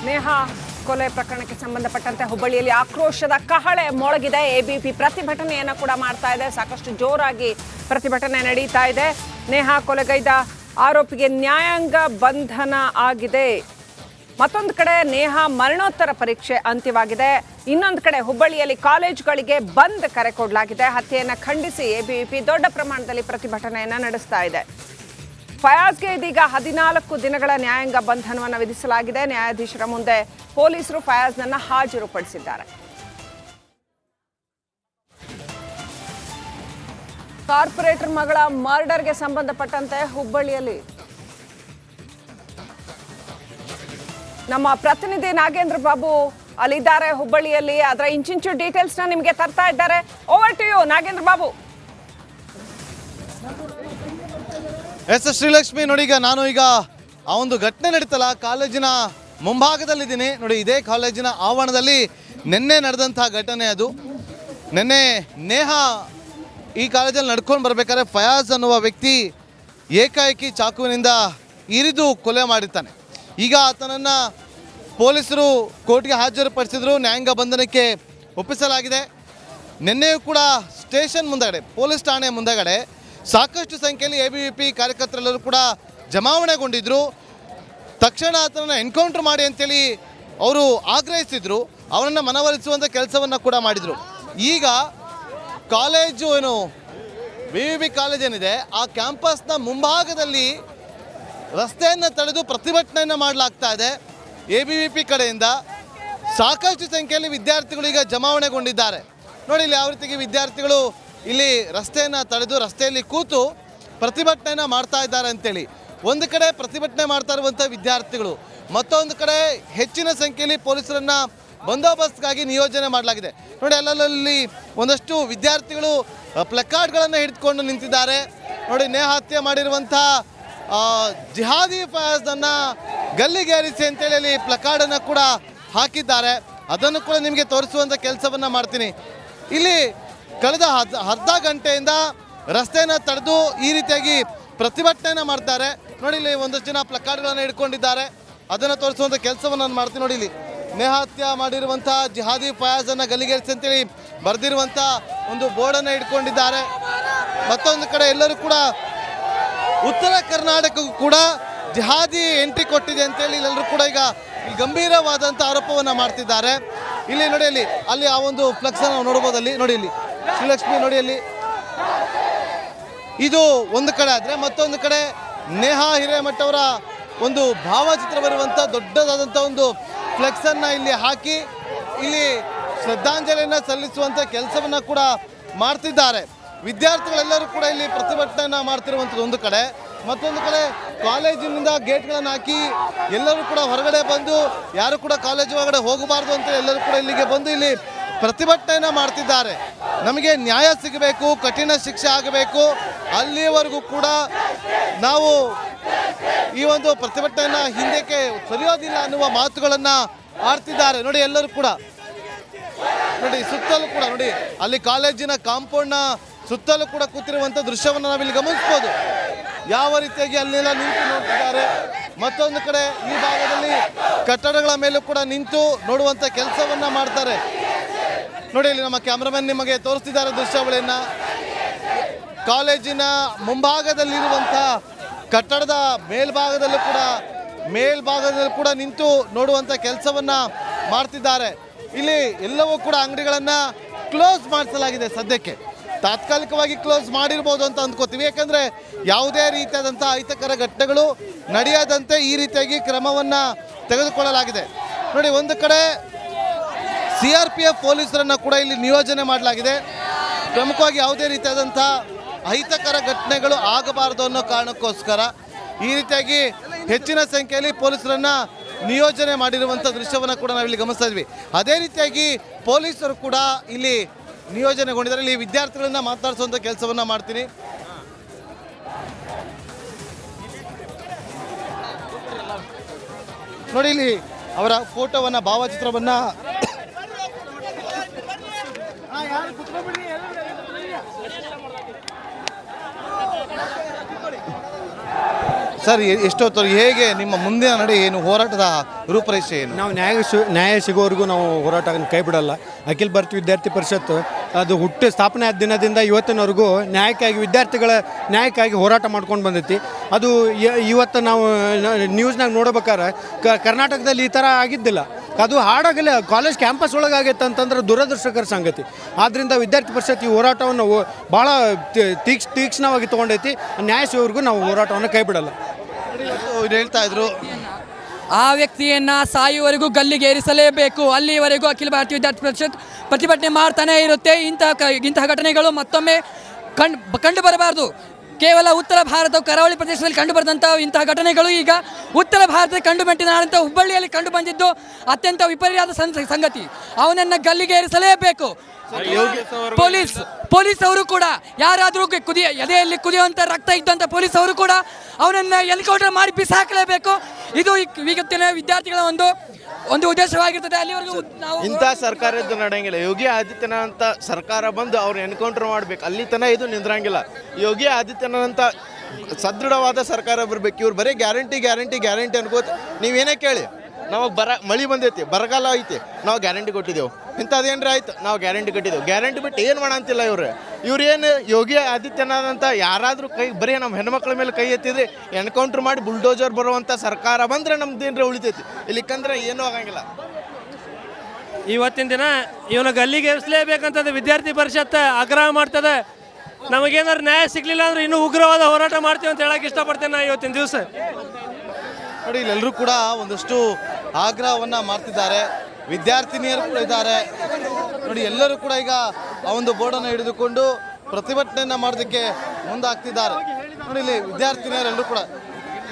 ನೇಹಾ ಕೊಲೆ ಪ್ರಕರಣಕ್ಕೆ ಸಂಬಂಧಪಟ್ಟಂತೆ ಹುಬ್ಬಳ್ಳಿಯಲ್ಲಿ ಆಕ್ರೋಶದ ಕಹಳೆ ಮೊಳಗಿದೆ. ಎಬಿಪಿ ಪ್ರತಿಭಟನೆಯನ್ನು ಕೂಡ ಮಾಡ್ತಾ ಇದೆ. ಸಾಕಷ್ಟು ಜೋರಾಗಿ ಪ್ರತಿಭಟನೆ ನಡೀತಾ ಇದೆ. ನೇಹಾ ಕೊಲೆಗೈದ ಆರೋಪಿಗೆ ನ್ಯಾಯಾಂಗ ಬಂಧನ ಆಗಿದೆ. ಮತ್ತೊಂದು ಕಡೆ ನೇಹಾ ಮರಣೋತ್ತರ ಪರೀಕ್ಷೆ ಅಂತ್ಯವಾಗಿದೆ. ಇನ್ನೊಂದು ಕಡೆ ಹುಬ್ಬಳ್ಳಿಯಲ್ಲಿ ಕಾಲೇಜುಗಳಿಗೆ ಬಂದ್ ಕರೆ ಕೊಡಲಾಗಿದೆ. ಹತ್ಯೆಯನ್ನು ಖಂಡಿಸಿ ಎಬಿವಿಪಿ ದೊಡ್ಡ ಪ್ರಮಾಣದಲ್ಲಿ ಪ್ರತಿಭಟನೆಯನ್ನು ನಡೆಸ್ತಾ ಇದೆ. ಫಯಾಜ್ಗೆ ಇದೀಗ 14 ದಿನಗಳ ನ್ಯಾಯಾಂಗ ಬಂಧನವನ್ನು ವಿಧಿಸಲಾಗಿದೆ. ನ್ಯಾಯಾಧೀಶರ ಮುಂದೆ ಪೊಲೀಸರು ಫಯಾಜ್ನನ್ನು ಹಾಜರುಪಡಿಸಿದ್ದಾರೆ. ಕಾರ್ಪೊರೇಟರ್ ಮಗಳ ಮರ್ಡರ್ಗೆ ಸಂಬಂಧಪಟ್ಟಂತೆ ಹುಬ್ಬಳ್ಳಿಯಲ್ಲಿ ನಮ್ಮ ಪ್ರತಿನಿಧಿ ನಾಗೇಂದ್ರ ಬಾಬು ಅಲ್ಲಿದ್ದಾರೆ ಹುಬ್ಬಳ್ಳಿಯಲ್ಲಿ. ಅದರ ಇಂಚಿಂಚು ಡೀಟೇಲ್ಸ್ ನಿಮಗೆ ತರ್ತಾ ಇದ್ದಾರೆ. Over to you Nagendra Babu. Yes Srilakshmi, ನೋಡಿ ಈಗ ನಾನು ಆ ಒಂದು ಘಟನೆ ನಡೀತಲ್ಲ ಕಾಲೇಜಿನ ಮುಂಭಾಗದಲ್ಲಿದ್ದೀನಿ ನೋಡಿ. ಇದೇ ಕಾಲೇಜಿನ ಆವರಣದಲ್ಲಿ ನಿನ್ನೆ ನಡೆದಂತಹ ಘಟನೆ ಅದು. ನಿನ್ನೆ ನೇಹಾ ಈ ಕಾಲೇಜಲ್ಲಿ ನಡ್ಕೊಂಡು ಬರ್ಬೇಕಾದ್ರೆ ಫಯಾಜ್ ಅನ್ನುವ ವ್ಯಕ್ತಿ ಏಕಾಏಕಿ ಚಾಕುವಿನಿಂದ ಇರಿದು ಕೊಲೆ ಮಾಡಿರ್ತಾನೆ. ಈಗ ಆತನನ್ನು ಪೊಲೀಸರು ಕೋರ್ಟ್ಗೆ ಹಾಜರುಪಡಿಸಿದ್ರು. ನ್ಯಾಯಾಂಗ ಬಂಧನಕ್ಕೆ ಒಪ್ಪಿಸಲಾಗಿದೆ. ನಿನ್ನೆಯೂ ಕೂಡ ಸ್ಟೇಷನ್ ಮುಂದಗಡೆ, ಪೊಲೀಸ್ ಠಾಣೆ ಮುಂದಗಡೆ ಸಾಕಷ್ಟು ಸಂಖ್ಯೆಯಲ್ಲಿ ಎಬಿವಿಪಿ ಕಾರ್ಯಕರ್ತರೆಲ್ಲರೂ ಕೂಡ ಜಮಾವಣೆಗೊಂಡಿದ್ದರು. ತಕ್ಷಣ ಆತನನ್ನು ಎನ್ಕೌಂಟರ್ ಮಾಡಿ ಅಂತೇಳಿ ಅವರು ಆಗ್ರಹಿಸಿದರು. ಅವರನ್ನು ಮನವೊಲಿಸುವಂಥ ಕೆಲಸವನ್ನು ಕೂಡ ಮಾಡಿದರು. ಈಗ ಕಾಲೇಜು ವಿವಿಬಿ ಕಾಲೇಜ್ ಏನಿದೆ ಆ ಕ್ಯಾಂಪಸ್ನ ಮುಂಭಾಗದಲ್ಲಿ ರಸ್ತೆಯನ್ನು ತಡೆದು ಪ್ರತಿಭಟನೆಯನ್ನು ಮಾಡಲಾಗ್ತಾ ಇದೆ. ಎಬಿವಿಪಿ ಕಡೆಯಿಂದ ಸಾಕಷ್ಟು ಸಂಖ್ಯೆಯಲ್ಲಿ ವಿದ್ಯಾರ್ಥಿಗಳು ಈಗ ಜಮಾವಣೆಗೊಂಡಿದ್ದಾರೆ. ನೋಡಿ ಇಲ್ಲಿ ಯಾವ ರೀತಿಗೆ ವಿದ್ಯಾರ್ಥಿಗಳು ಇಲ್ಲಿ ರಸ್ತೆಯನ್ನು ತಡೆದು ರಸ್ತೆಯಲ್ಲಿ ಕೂತು ಪ್ರತಿಭಟನೆಯನ್ನು ಮಾಡ್ತಾ ಇದ್ದಾರೆ ಅಂತೇಳಿ. ಒಂದು ಕಡೆ ಪ್ರತಿಭಟನೆ ಮಾಡ್ತಾ ಇರುವಂಥ ವಿದ್ಯಾರ್ಥಿಗಳು, ಮತ್ತೊಂದು ಕಡೆ ಹೆಚ್ಚಿನ ಸಂಖ್ಯೆಯಲ್ಲಿ ಪೊಲೀಸರನ್ನು ಬಂದೋಬಸ್ತ್ಗಾಗಿ ನಿಯೋಜನೆ ಮಾಡಲಾಗಿದೆ. ನೋಡಿ ಅಲ್ಲಲ್ಲಿ ಒಂದಷ್ಟು ವಿದ್ಯಾರ್ಥಿಗಳು ಪ್ಲಕಾರ್ಡ್ಗಳನ್ನು ಹಿಡಿದುಕೊಂಡು ನಿಂತಿದ್ದಾರೆ. ನೋಡಿ ನೇಹಾ ಹತ್ಯೆ ಮಾಡಿರುವಂಥ ಜಿಹಾದಿ ಫಯಾಜ್ನನ್ನು ಗಲ್ಲಿಗೇರಿಸಿ ಅಂತೇಳಿ ಅಲ್ಲಿ ಪ್ಲಕಾರ್ಡನ್ನು ಕೂಡ ಹಾಕಿದ್ದಾರೆ. ಅದನ್ನು ಕೂಡ ನಿಮಗೆ ತೋರಿಸುವಂಥ ಕೆಲಸವನ್ನು ಮಾಡ್ತೀನಿ. ಇಲ್ಲಿ ಕಳೆದ ಅರ್ಧ ಗಂಟೆಯಿಂದ ರಸ್ತೆಯನ್ನು ತಡೆದು ಈ ರೀತಿಯಾಗಿ ಪ್ರತಿಭಟನೆಯನ್ನು ಮಾಡ್ತಾರೆ. ನೋಡಿ ಇಲ್ಲಿ ಒಂದಷ್ಟು ಜನ ಪ್ಲಕಾರ್ಡ್ಗಳನ್ನು ಹಿಡ್ಕೊಂಡಿದ್ದಾರೆ. ಅದನ್ನು ತೋರಿಸುವಂಥ ಕೆಲಸವನ್ನು ನಾನು ಮಾಡ್ತೀನಿ. ನೋಡಿ ಇಲ್ಲಿ ನೇಹಾ ಹತ್ಯೆ ಮಾಡಿರುವಂಥ ಜಿಹಾದಿ ಫಯಾಜನ್ನು ಗಲ್ಲಿಗೇರಿಸಿ ಅಂತೇಳಿ ಬರೆದಿರುವಂಥ ಒಂದು ಬೋರ್ಡನ್ನು ಹಿಡ್ಕೊಂಡಿದ್ದಾರೆ. ಮತ್ತೊಂದು ಕಡೆ ಎಲ್ಲರೂ ಕೂಡ ಉತ್ತರ ಕರ್ನಾಟಕಕ್ಕೂ ಕೂಡ ಜಿಹಾದಿ ಎಂಟ್ರಿ ಕೊಟ್ಟಿದೆ ಅಂತೇಳಿ ಎಲ್ಲರೂ ಕೂಡ ಈಗ ಗಂಭೀರವಾದಂಥ ಆರೋಪವನ್ನು ಮಾಡ್ತಿದ್ದಾರೆ. ಇಲ್ಲಿ ನೋಡಿ ಅಲ್ಲಿ ಆ ಒಂದು ಫ್ಲೆಕ್ಸ್ ನಾವು ನೋಡ್ಬೋದು. ಅಲ್ಲಿ ನೋಡಿ ಇಲ್ಲಿ ಶ್ರೀಲಕ್ಷ್ಮಿ, ನೋಡಿ ಅಲ್ಲಿ ಇದು ಒಂದು ಕಡೆ ಆದರೆ ಮತ್ತೊಂದು ಕಡೆ ನೇಹಾ ಹಿರೇಮಠ ಅವರ ಒಂದು ಭಾವಚಿತ್ರ ಬರುವಂಥ ದೊಡ್ಡದಾದಂಥ ಒಂದು ಫ್ಲೆಕ್ಸನ್ನು ಇಲ್ಲಿ ಹಾಕಿ ಇಲ್ಲಿ ಶ್ರದ್ಧಾಂಜಲಿಯನ್ನು ಸಲ್ಲಿಸುವಂಥ ಕೆಲಸವನ್ನು ಕೂಡ ಮಾಡ್ತಿದ್ದಾರೆ. ವಿದ್ಯಾರ್ಥಿಗಳೆಲ್ಲರೂ ಕೂಡ ಇಲ್ಲಿ ಪ್ರತಿಭಟನೆಯನ್ನು ಮಾಡ್ತಿರುವಂಥದ್ದು ಒಂದು ಕಡೆ, ಮತ್ತೊಂದು ಕಡೆ ಕಾಲೇಜಿನಿಂದ ಗೇಟ್ಗಳನ್ನು ಹಾಕಿ ಎಲ್ಲರೂ ಕೂಡ ಹೊರಗಡೆ ಬಂದು ಯಾರು ಕೂಡ ಕಾಲೇಜು ಒಳಗಡೆ ಹೋಗಬಾರ್ದು ಅಂತ ಎಲ್ಲರೂ ಕೂಡ ಇಲ್ಲಿಗೆ ಬಂದು ಇಲ್ಲಿ ಪ್ರತಿಭಟನೆಯನ್ನು ಮಾಡ್ತಿದ್ದಾರೆ. ನಮಗೆ ನ್ಯಾಯ ಸಿಗಬೇಕು, ಕಠಿಣ ಶಿಕ್ಷೆ ಆಗಬೇಕು, ಅಲ್ಲಿವರೆಗೂ ಕೂಡ ನಾವು ಈ ಒಂದು ಪ್ರತಿಭಟನೆಯನ್ನು ಹಿಂದಕ್ಕೆ ಸರಿಯೋದಿಲ್ಲ ಅನ್ನುವ ಮಾತುಗಳನ್ನು ಆಡ್ತಿದ್ದಾರೆ. ನೋಡಿ ಎಲ್ಲರೂ ಕೂಡ ನೋಡಿ ಸುತ್ತಲೂ ಕೂಡ ನೋಡಿ ಅಲ್ಲಿ ಕಾಲೇಜಿನ ಕಾಂಪೌಂಡ್ನ ಸುತ್ತಲೂ ಕೂಡ ಕೂತಿರುವಂಥ ದೃಶ್ಯವನ್ನು ನಾವಿಲ್ಲಿ ಗಮನಿಸ್ಬೋದು. ಯಾವ ರೀತಿಯಾಗಿ ಅಲ್ಲೆಲ್ಲ ನಿಂತು ನೋಡ್ತಿದ್ದಾರೆ. ಮತ್ತೊಂದು ಕಡೆ ಈ ಭಾಗದಲ್ಲಿ ಕಟ್ಟಡಗಳ ಮೇಲೂ ಕೂಡ ನಿಂತು ನೋಡುವಂಥ ಕೆಲಸವನ್ನು ಮಾಡ್ತಾರೆ. ನೋಡಿ ಇಲ್ಲಿ ನಮ್ಮ ಕ್ಯಾಮ್ರಾಮನ್ ನಿಮಗೆ ತೋರಿಸ್ತಿದ್ದಾರೆ ದೃಶ್ಯಾವಳಿಯನ್ನು. ಕಾಲೇಜಿನ ಮುಂಭಾಗದಲ್ಲಿರುವಂಥ ಕಟ್ಟಡದ ಮೇಲ್ಭಾಗದಲ್ಲೂ ಕೂಡ ನಿಂತು ನೋಡುವಂಥ ಕೆಲಸವನ್ನು ಮಾಡ್ತಿದ್ದಾರೆ. ಇಲ್ಲಿ ಎಲ್ಲವೂ ಕೂಡ ಅಂಗಡಿಗಳನ್ನು ಕ್ಲೋಸ್ ಮಾಡಿಸಲಾಗಿದೆ. ಸದ್ಯಕ್ಕೆ ತಾತ್ಕಾಲಿಕವಾಗಿ ಕ್ಲೋಸ್ ಮಾಡಿರ್ಬೋದು ಅಂತ ಅಂದ್ಕೋತೀವಿ. ಯಾಕಂದರೆ ಯಾವುದೇ ರೀತಿಯಾದಂಥ ಅಹಿತಕರ ಘಟನೆಗಳು ನಡೆಯದಂತೆ ಈ ರೀತಿಯಾಗಿ ಕ್ರಮವನ್ನು ತೆಗೆದುಕೊಳ್ಳಲಾಗಿದೆ. ನೋಡಿ ಒಂದು ಕಡೆ CRPF ಪೊಲೀಸರನ್ನು ಕೂಡ ಇಲ್ಲಿ ನಿಯೋಜನೆ ಮಾಡಲಾಗಿದೆ. ಪ್ರಮುಖವಾಗಿ ಯಾವುದೇ ರೀತಿಯಾದಂಥ ಅಹಿತಕರ ಘಟನೆಗಳು ಆಗಬಾರದು ಅನ್ನೋ ಕಾರಣಕ್ಕೋಸ್ಕರ ಈ ರೀತಿಯಾಗಿ ಹೆಚ್ಚಿನ ಸಂಖ್ಯೆಯಲ್ಲಿ ಪೊಲೀಸರನ್ನು ನಿಯೋಜನೆ ಮಾಡಿರುವಂಥ ದೃಶ್ಯವನ್ನು ಕೂಡ ನಾವಿಲ್ಲಿ ಗಮನಿಸ್ತಾ ಇದ್ವಿ. ಅದೇ ರೀತಿಯಾಗಿ ಪೊಲೀಸರು ಕೂಡ ಇಲ್ಲಿ ನಿಯೋಜನೆಗೊಂಡಿದ್ದಾರೆ. ಇಲ್ಲಿ ವಿದ್ಯಾರ್ಥಿಗಳನ್ನ ಮಾತನಾಡಿಸುವಂಥ ಕೆಲಸವನ್ನು ಮಾಡ್ತೀನಿ. ನೋಡಿ ಇಲ್ಲಿ ಅವರ ಫೋಟೋವನ್ನು, ಭಾವಚಿತ್ರವನ್ನು ಸರ್ ಎಷ್ಟೊತ್ತು ಹೇಗೆ ನಿಮ್ಮ ಮುಂದಿನ ನಡೆ ಏನು, ಹೋರಾಟದ ರೂಪರೇಷೆ ಏನು? ನಾವು ನ್ಯಾಯ ಸಿಗೋವರೆಗೂ ನಾವು ಹೋರಾಟ ಕೈ ಬಿಡಲ್ಲ. ಅಖಿಲ ಭಾರತ ವಿದ್ಯಾರ್ಥಿ ಪರಿಷತ್ ಅದು ಹುಟ್ಟು ಸ್ಥಾಪನೆ ಆದ ದಿನದಿಂದ ಇವತ್ತಿನವರೆಗೂ ನ್ಯಾಯಕ್ಕಾಗಿ, ವಿದ್ಯಾರ್ಥಿಗಳ ನ್ಯಾಯಕ್ಕಾಗಿ ಹೋರಾಟ ಮಾಡ್ಕೊಂಡು ಬಂದೈತಿ. ಅದು ಇವತ್ತು ನಾವು ನ್ಯೂಸ್ನಾಗ ನೋಡ್ಬೇಕಾದ್ರೆ ಕರ್ನಾಟಕದಲ್ಲಿ ಈ ಥರ ಆಗಿದ್ದಿಲ್ಲ. ಅದು ಹಾಡಾಗಲೇ ಕಾಲೇಜ್ ಕ್ಯಾಂಪಸ್ ಒಳಗೆ ಆಗೈತೆ ಅಂತಂದ್ರೆ ದುರದೃಷ್ಟಕರ ಸಂಗತಿ. ಆದ್ದರಿಂದ ವಿದ್ಯಾರ್ಥಿ ಪರಿಷತ್ ಈ ಹೋರಾಟವನ್ನು ಭಾಳ ತೀಕ್ಷ್ಣವಾಗಿ ತೊಗೊಂಡೈತಿ. ನ್ಯಾಯ ಸಿಗೋವರೆಗೂ ನಾವು ಹೋರಾಟವನ್ನು ಕೈ ಬಿಡಲ್ಲ. ಇದು ಹೇಳ್ತಾ ಇದ್ರು, ಆ ವ್ಯಕ್ತಿಯನ್ನು ಸಾಯುವವರೆಗೂ ಗಲ್ಲಿಗೇರಿಸಲೇಬೇಕು. ಅಲ್ಲಿವರೆಗೂ ಅಖಿಲ ಭಾರತೀಯ ವಿದ್ಯಾರ್ಥಿ ಪರಿಷತ್ ಪ್ರತಿಭಟನೆ ಮಾಡ್ತಾನೇ ಇರುತ್ತೆ. ಇಂತಹ ಘಟನೆಗಳು ಮತ್ತೊಮ್ಮೆ ಕಂಡು ಬರಬಾರ್ದು. ಕೇವಲ ಉತ್ತರ ಭಾರತ ಕರಾವಳಿ ಪ್ರದೇಶದಲ್ಲಿ ಕಂಡು ಬರೆದಂಥ ಇಂತಹ ಘಟನೆಗಳು ಈಗ ಉತ್ತರ ಭಾರತದಲ್ಲಿ ಕಂಡು ಬಂದಿದ್ದಂಥ ಹುಬ್ಬಳ್ಳಿಯಲ್ಲಿ ಕಂಡು ಬಂದಿದ್ದು ಅತ್ಯಂತ ವಿಪರ್ಯಾದ ಸಂಗತಿ. ಅವನನ್ನು ಗಲ್ಲಿಗೇರಿಸಲೇಬೇಕು. ಪೊಲೀಸ್ ಅವರು ಕೂಡ ಯಾರಾದರೂ ಎದೆಯಲ್ಲಿ ಕುದಿಯುವಂಥ ರಕ್ತ ಇದ್ದಂಥ ಪೊಲೀಸ್ ಅವರು ಕೂಡ ಅವನನ್ನು ಎನ್ಕೌಂಟರ್ ಮಾಡಿ ಬಿಸಾಕಲೇಬೇಕು. ಇದು ಇವತ್ತಿನ ವಿದ್ಯಾರ್ಥಿಗಳ ಒಂದು ಉದ್ದೇಶವಾಗಿರ್ತದೆ. ಅಲ್ಲಿವರೆಗೂ ನಾವು ಇಂಥ ಸರ್ಕಾರ ಇದ್ದು ನಡೆಯಂಗಿಲ್ಲ. ಯೋಗಿ ಆದಿತ್ಯನಾಥ್ ಸರ್ಕಾರ ಬಂದು ಅವ್ರು ಎನ್ಕೌಂಟರ್ ಮಾಡ್ಬೇಕು, ಅಲ್ಲಿ ತನಕ ಇದು ನಿಂದ್ರಂಗಿಲ್ಲ. ಯೋಗಿ ಆದಿತ್ಯನಾಥ್ ಸದೃಢವಾದ ಸರ್ಕಾರ ಬರಬೇಕು. ಇವ್ರು ಬರೀ ಗ್ಯಾರಂಟಿ ಅನ್ಕೋತ ನೀವೇನೇ ಕೇಳಿ, ನಮಗೆ ಮಳೆ ಬಂದೈತಿ, ಬರಗಾಲ ಐತಿ, ನಾವು ಗ್ಯಾರಂಟಿ ಕೊಟ್ಟಿದ್ದೆವು, ಇಂಥದ್ದೇನ್ರಿ ಆಯ್ತು ನಾವು ಗ್ಯಾರಂಟಿ ಕೊಟ್ಟಿದ್ದೆವು. ಗ್ಯಾರಂಟಿ ಬಿಟ್ಟು ಏನು ಮಾಡಂತಿಲ್ಲ ಇವ್ರು ಏನು ಯೋಗಿ ಆದಿತ್ಯನಾಥ್ ಅಂತ ಯಾರಾದರೂ ಬರೀ ನಮ್ಮ ಹೆಣ್ಮಕ್ಳ ಮೇಲೆ ಕೈ ಎತ್ತಿದ್ರೆ ಎನ್ಕೌಂಟ್ರ್ ಮಾಡಿ ಬುಲ್ಡೋಜರ್ ಬರುವಂಥ ಸರ್ಕಾರ ಬಂದರೆ ನಮ್ದೇನ್ರಿ ಉಳಿತೈತಿ. ಇಲ್ಲಿಕಂದ್ರೆ ಏನೂ ಆಗಂಗಿಲ್ಲ. ಇವತ್ತಿನ ದಿನ ಇವನ ಗಲ್ಲಿಗೇರಿಸಲೇಬೇಕಂತಂದು ವಿದ್ಯಾರ್ಥಿ ಪರಿಷತ್ ಆಗ್ರಹ ಮಾಡ್ತದೆ. ನಮಗೇನಾದ್ರು ನ್ಯಾಯ ಸಿಗಲಿಲ್ಲ ಅಂದ್ರೆ ಇನ್ನೂ ಉಗ್ರವಾದ ಹೋರಾಟ ಮಾಡ್ತೀವಿ ಅಂತ ಹೇಳಕ್ಕೆ ಇಷ್ಟಪಡ್ತೇನೆ ನಾನು ಇವತ್ತಿನ ದಿವಸ. ನೋಡಿ ಇಲ್ಲೆಲ್ಲರೂ ಕೂಡ ಒಂದಷ್ಟು ಆಗ್ರಹವನ್ನು ಮಾಡ್ತಿದ್ದಾರೆ. ವಿದ್ಯಾರ್ಥಿನಿಯರು ಕೂಡ ಇದ್ದಾರೆ ನೋಡಿ. ಎಲ್ಲರೂ ಕೂಡ ಈಗ ಆ ಒಂದು ಬೋರ್ಡನ್ನು ಹಿಡಿದುಕೊಂಡು ಪ್ರತಿಭಟನೆಯನ್ನು ಮಾಡೋದಕ್ಕೆ ಮುಂದಾಗ್ತಿದ್ದಾರೆ. ನೋಡಿ ಇಲ್ಲಿ ವಿದ್ಯಾರ್ಥಿನಿಯರೆಲ್ಲರೂ ಕೂಡ.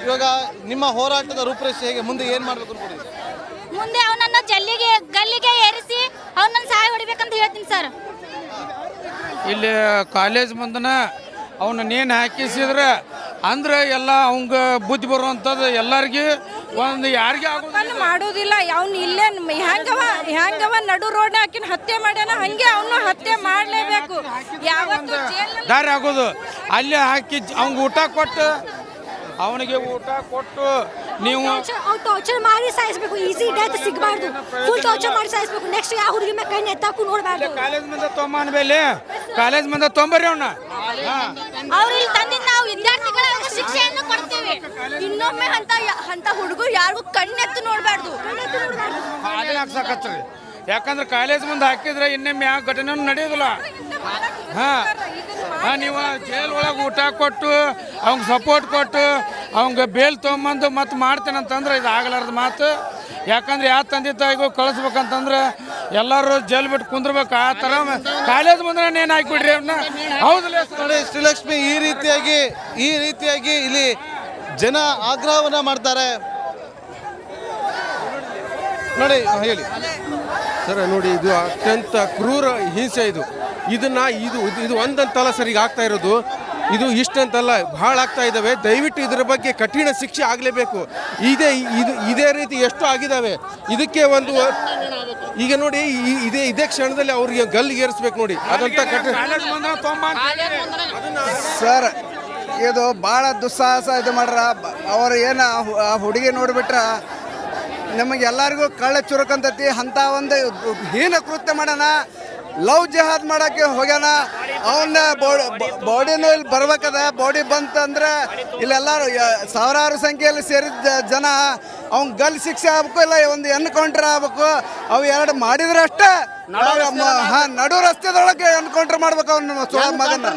ಇವಾಗ ನಿಮ್ಮ ಹೋರಾಟದ ರೂಪರೇಷೆ ಹೇಗೆ, ಮುಂದೆ ಏನು ಮಾಡಬೇಕು ಅನ್ಕೊಂಡಿದ್ದೀರಿ? ಮುಂದೆ ಅವನನ್ನು ಗಲ್ಲಿಗೆ ಏರಿಸಿ ಅವನನ್ನು ಸಹಾಯ ಹೊಡಿಬೇಕಂತ ಹೇಳ್ತೀನಿ ಸರ್. ಇಲ್ಲಿ ಕಾಲೇಜ್ ಮುಂದನ ಅವನ್ನ ನೇಣು ಹಾಕಿಸಿದ್ರೆ ಅಂದ್ರೆ ಎಲ್ಲ ಅವಂಗ ಬುದ್ಧಿ ಬರುವಂಥದ್ದು ಎಲ್ಲರಿಗೆ ಒಂದು ಯಾರಿಗೆ ಮಾಡೋದಿಲ್ಲ. ಅವ್ನು ಇಲ್ಲೇ ಹೆಂಗವ ನಡು ರೋಡ್ ಹಾಕಿನ ಹತ್ಯೆ ಮಾಡ್ಯಾನ, ಹಂಗೆ ಅವನು ಹತ್ಯೆ ಮಾಡಲೇಬೇಕು. ಯಾವತ್ತು ದಾರಿ ಆಗೋದು ಅಲ್ಲಿ ಹಾಕಿ ಅವಂಗ ಊಟ ಕೊಟ್ಟು ಅವನಿಗೆ ಊಟ ಕೊಟ್ಟು ನೀವು ಟಾರ್ಚರ್ ಮಾಡಿ ಸಾಯಿಸಬೇಕು. ಈಸಿ ಡೆತ್ ಸಿಗಬಾರ್ದು, ಫುಲ್ ಟಾರ್ಚರ್ ಮಾಡಿ ಸಾಯಿಸಬೇಕು. ನೆಕ್ಸ್ಟ್ ಯಾವ ಹುಡುಗಿ ಮೇಲೆ ಕೈ ಎತ್ತಾಕು ನೋಡಬಾರ್ದು. ಕಾಲೇಜ್ ಮುಂದೆ ತೊಂಬನ ಮೇಲೆ ಕಾಲೇಜ್ ಮುಂದೆ ತೊಂಬರ್ರಿ ಅವನ್ನ. ಅವ್ರು ಇಲ್ಲಿ ತಂದಿದ್ದು ನಾವು ವಿದ್ಯಾರ್ಥಿಗಳ ಶಿಕ್ಷೆಯನ್ನು ಕೊಡ್ತೀವಿ. ಇನ್ನೊಮ್ಮೆ ಅಂತ ಹುಡುಗರು ಯಾರಿಗೂ ಕಣ್ಣೆತ್ತು ನೋಡಬಾರ್ದು. ಹಾಕ್ಸಾಕತ್ರಿ. ಯಾಕಂದ್ರೆ ಕಾಲೇಜ್ ಮುಂದೆ ಹಾಕಿದ್ರೆ ಇನ್ನೊಮ್ಮೆ ಯಾವ ಘಟನೆ ನಡೆಯೋದಿಲ್ಲ. ನೀವು ಜೈಲ್ ಒಳಗೆ ಊಟ ಕೊಟ್ಟು ಅವ್ಗೆ ಸಪೋರ್ಟ್ ಕೊಟ್ಟು ಅವಂಗೆ ಬೇಲ್ ತೊಗೊಂಬಂದು ಮತ್ತೆ ಮಾಡ್ತೇನಂತಂದ್ರೆ ಇದು ಆಗಲಾರ್ದ ಮಾತು. ಯಾಕಂದ್ರೆ ಯಾವ ತಂದೆ ತಾಯಿಗೂ ಕಳಿಸ್ಬೇಕಂತಂದ್ರೆ ಎಲ್ಲರೂ ಜೈಲ್ ಬಿಟ್ಟು ಕುಂದ್ರಬೇಕು. ಆ ಥರ ಕಾಲೇಜ್ ಮುಂದೆ ನೇಣು ಹಾಕಿಬಿಡ್ರಿ ಅವನ್ನ. ಹೌದಿಲ್ಲ ನೋಡಿ ಶ್ರೀಲಕ್ಷ್ಮಿ, ಈ ರೀತಿಯಾಗಿ ಇಲ್ಲಿ ಜನ ಆಗ್ರಹವನ್ನ ಮಾಡ್ತಾರೆ. ನೋಡಿ ಹೇಳಿ ಸರ್. ನೋಡಿ ಇದು ಅತ್ಯಂತ ಕ್ರೂರ ಹಿಂಸೆ. ಇದು ಒಂದಂತಲ್ಲ ಸರ್ ಈಗ ಆಗ್ತಾ ಇರೋದು. ಇದು ಇಷ್ಟಂತಲ್ಲ, ಭಾಳ ಆಗ್ತಾ ಇದ್ದಾವೆ. ದಯವಿಟ್ಟು ಇದರ ಬಗ್ಗೆ ಕಠಿಣ ಶಿಕ್ಷೆ ಆಗಲೇಬೇಕು. ಇದೇ ರೀತಿ ಎಷ್ಟು ಆಗಿದ್ದಾವೆ. ಇದಕ್ಕೆ ಒಂದು ಈಗ ನೋಡಿ ಇದೇ ಕ್ಷಣದಲ್ಲಿ ಅವ್ರಿಗೆ ಗಲ್ಲಿಗೇರಿಸ್ಬೇಕು ನೋಡಿ. ಅದಂತ ಕಠಿಣ ಸರ್. ಇದು ಭಾಳ ದುಸ್ಸಾಹಸ ಇದು ಮಾಡ್ರ. ಅವ್ರು ಏನು ಆ ಹುಡುಗಿ ನೋಡಿಬಿಟ್ರ ನಮಗೆಲ್ಲರಿಗೂ ಕಳ್ಳ ಚುರುಕಂತತಿ. ಅಂಥ ಒಂದು ಹೀನ ಕೃತ್ಯ ಮಾಡೋಣ, ಲವ್ ಜಿಹಾದ್ ಮಾಡೋಕ್ಕೆ ಹೋಗ್ಯಾನ. ಅವನ್ನ ಬಾಡಿನೂ ಇಲ್ಲಿ ಬರ್ಬೇಕದ. ಬಾಡಿ ಬಂತಂದ್ರೆ ಇಲ್ಲೆಲ್ಲರೂ ಸಾವಿರಾರು ಸಂಖ್ಯೆಯಲ್ಲಿ ಸೇರಿದ ಜನ ಅವ್ನ ಗಲ್ ಶಿಕ್ಷೆ ಆಗ್ಬೇಕು, ಇಲ್ಲ ಒಂದು ಎನ್ಕೌಂಟರ್ ಆಗ್ಬೇಕು. ಅವು ಎರಡು ಮಾಡಿದ್ರೆ ಅಷ್ಟೇ. ನಡು ರಸ್ತೆದೊಳಗೆ ಎನ್ಕೌಂಟರ್ ಮಾಡ್ಬೇಕು. ಅವ್ನ ಮಗನ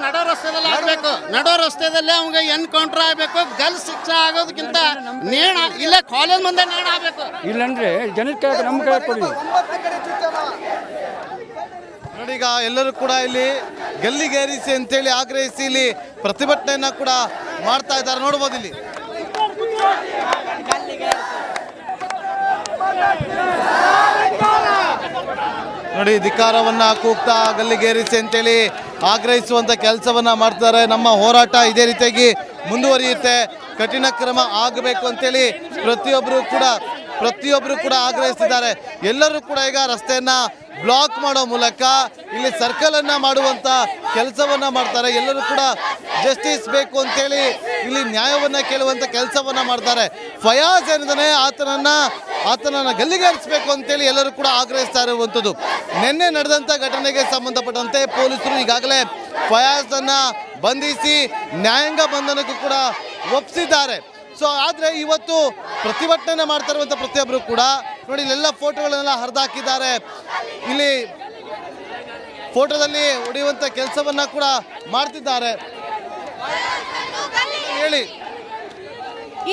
ನಡೋ ರಸ್ತೆದಲ್ಲಿ ಅವ್ಗೆ ಎನ್ಕೌಂಟರ್ ಆಗಬೇಕು. ಗಲ್ ಶಿಕ್ಷೆ ಆಗೋದಕ್ಕಿಂತ ನೇಣ ಇಲ್ಲೇ ಕಾಲೇಜ್ ಮುಂದೆ ನೇಣ ಆಗಬೇಕು. ಇಲ್ಲಂದ್ರೆ ಜನಕ್ಕೆ ನಮ್ಮ ಕೈ ಕೊಡಿ. ನೋಡಿ ಈಗ ಎಲ್ಲರೂ ಕೂಡ ಇಲ್ಲಿ ಗಲ್ಲಿಗೇರಿಸಿ ಅಂತೇಳಿ ಆಗ್ರಹಿಸಿ ಇಲ್ಲಿ ಪ್ರತಿಭಟನೆಯನ್ನ ಕೂಡ ಮಾಡ್ತಾ ಇದ್ದಾರೆ. ನೋಡ್ಬೋದು ಇಲ್ಲಿ ನೋಡಿ ಧಿಕ್ಕಾರವನ್ನ ಕೂಗ್ತಾ ಗಲ್ಲಿಗೇರಿಸಿ ಅಂತೇಳಿ ಆಗ್ರಹಿಸುವಂತ ಕೆಲಸವನ್ನ ಮಾಡ್ತಾರೆ. ನಮ್ಮ ಹೋರಾಟ ಇದೇ ರೀತಿಯಾಗಿ ಮುಂದುವರಿಯುತ್ತೆ. ಕಠಿಣ ಕ್ರಮ ಆಗಬೇಕು ಅಂತೇಳಿ ಪ್ರತಿಯೊಬ್ಬರು ಕೂಡ ಪ್ರತಿಯೊಬ್ಬರು ಕೂಡ ಆಗ್ರಹಿಸಿದ್ದಾರೆ. ಎಲ್ಲರೂ ಕೂಡ ಈಗ ರಸ್ತೆಯನ್ನ ಬ್ಲಾಕ್ ಮಾಡೋ ಮೂಲಕ ಇಲ್ಲಿ ಸರ್ಕಲ್ ಅನ್ನ ಮಾಡುವಂತ ಕೆಲಸವನ್ನ ಮಾಡ್ತಾರೆ. ಎಲ್ಲರೂ ಕೂಡ ಜಸ್ಟಿಸ್ ಬೇಕು ಅಂತೇಳಿ ಇಲ್ಲಿ ನ್ಯಾಯವನ್ನ ಕೇಳುವಂತ ಕೆಲಸವನ್ನ ಮಾಡ್ತಾರೆ. ಫಯಾಜ್ ಏನಿದ್ದಾನೆ ಆತನನ್ನ ಗಲ್ಲಿಗೇರಿಸಬೇಕು ಅಂತೇಳಿ ಎಲ್ಲರೂ ಕೂಡ ಆಗ್ರಹಿಸ್ತಾ ಇರುವಂಥದ್ದು. ನಿನ್ನೆ ನಡೆದಂಥ ಘಟನೆಗೆ ಸಂಬಂಧಪಟ್ಟಂತೆ ಪೊಲೀಸರು ಈಗಾಗಲೇ ಫಯಾಜ್ ಅನ್ನ ಬಂಧಿಸಿ ನ್ಯಾಯಾಂಗ ಬಂಧನಕ್ಕೂ ಕೂಡ ಒಪ್ಪಿಸಿದ್ದಾರೆ. ಸೊ ಆದರೆ ಇವತ್ತು ಪ್ರತಿಭಟನೆ ಮಾಡ್ತಾ ಇರುವಂಥ ಪ್ರತಿಯೊಬ್ಬರು ಕೂಡ ನೋಡಿ ಇಲ್ಲೆಲ್ಲ ಫೋಟೋಗಳನ್ನೆಲ್ಲ ಹರಿದಾಕಿದ್ದಾರೆ. ಇಲ್ಲಿ ಫೋಟೋದಲ್ಲಿ ಹೊಡೆಯುವಂಥ ಕೆಲಸವನ್ನ ಕೂಡ ಮಾಡ್ತಿದ್ದಾರೆ. ಹೇಳಿ,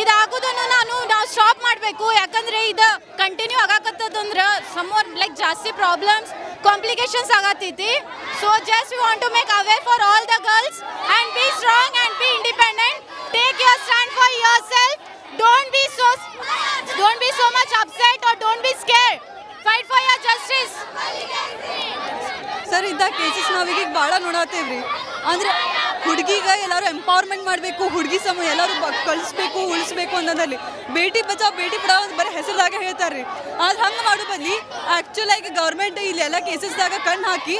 ಇದಾಗೋದನ್ನು ನಾವು ಸ್ಟಾಪ್ ಮಾಡಬೇಕು. ಯಾಕಂದ್ರೆ ಇದು ಕಂಟಿನ್ಯೂ ಆಗಾಕತ್ತದಂದ್ರೆ ಸಮ್ವರ್ ಲೈಕ್ ಜಾಸ್ತಿ ಪ್ರಾಬ್ಲಮ್ಸ್ ಕಾಂಪ್ಲಿಕೇಶನ್ಸ್ ಆಗತೈತಿ. So just we want to make aware for all the girls and be strong and be independent. Take your stand for yourself. Don't be so much upset or don't be scared. Fight for your justice. Sir ಇಂಥ cases ನಾವೀಗ ಭಾಳ ನೋಡತ್ತೇವ್ರಿ. ಅಂದ್ರೆ ಹುಡುಗಿಗೆ ಎಲ್ಲರೂ empowerment ಮಾಡಬೇಕು, ಹುಡುಗಿ ಸಮ ಎಲ್ಲರೂ ಕಳಿಸ್ಬೇಕು, ಉಳಿಸ್ಬೇಕು ಅನ್ನೋದಲ್ಲಿ ಬೇಟಿ ಬಚಾವ್ ಬೇಟಿ ಪಡಾವ್ ಅಂತ ಬರೀ ಹೆಸರದಾಗ ಹೇಳ್ತಾರೆ ರೀ. ಆದ್ರೆ ಹಂಗೆ ಮಾಡೋ ಬದಲಿ ಆ್ಯಕ್ಚುಲಾಗಿ ಗೌರ್ಮೆಂಟ್ ಇಲ್ಲಿ ಎಲ್ಲ ಕೇಸಸ್ದಾಗ ಕಣ್ಣು ಹಾಕಿ